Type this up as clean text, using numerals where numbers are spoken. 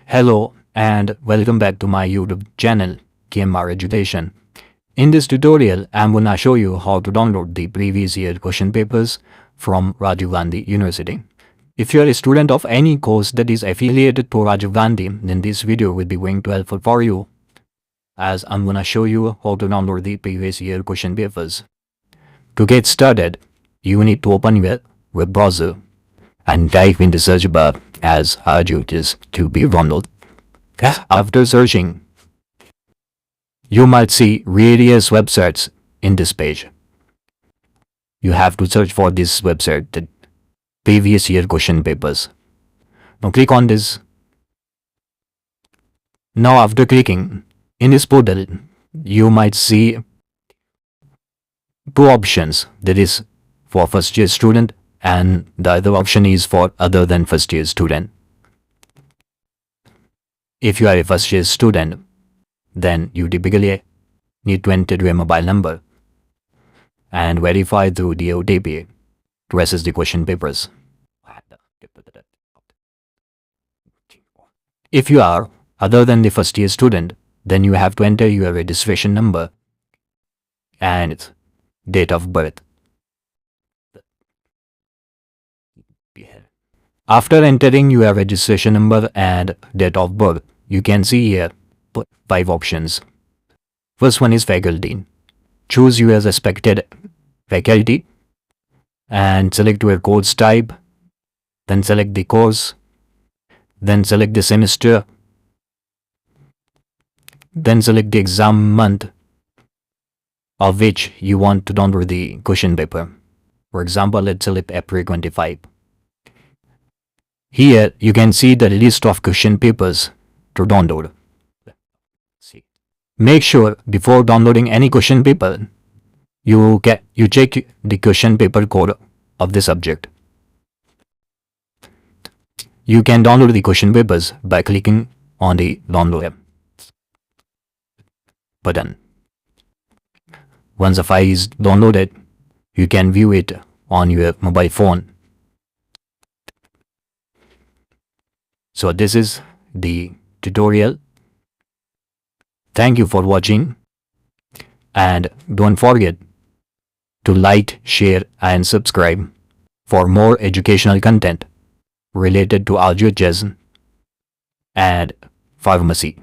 Hello and welcome back to my YouTube channel KMR Education. In this tutorial, I'm gonna show you how to download the previous year question papers from Rajiv Gandhi University. If you're a student of any course that is affiliated to Rajiv Gandhi, then this video will be going to helpful for you, as I'm gonna show you how to download the previous year question papers. To get started, you need to open your web browser and type in the search bar as Rguhs to be downloaded. After searching, you might see various websites in this page. You have to search for this website, the previous year question papers. Now click on this. Now after clicking in this portal, you might see two options, that is for first year student and the other option is for other than first year student. If you are a first year student, then you typically need to enter your mobile number and verify through the OTP to access the question papers. If you are other than the first year student, then you have to enter your registration number and date of birth. After entering your registration number and date of birth, you can see here 5 options. First one is faculty. Choose your respected faculty and select your course type, then select the course, then select the semester, then select the exam month of which you want to download the question paper. For example, let's select April 25. Here you can see the list of question papers to download. Make sure before downloading any question paper, you check the question paper code of the subject. You can download the question papers by clicking on the download button. Once the file is downloaded, you can view it on your mobile phone. So this is the tutorial. Thank you for watching, and don't forget to like, share and subscribe for more educational content related to Rguhs and pharmacy.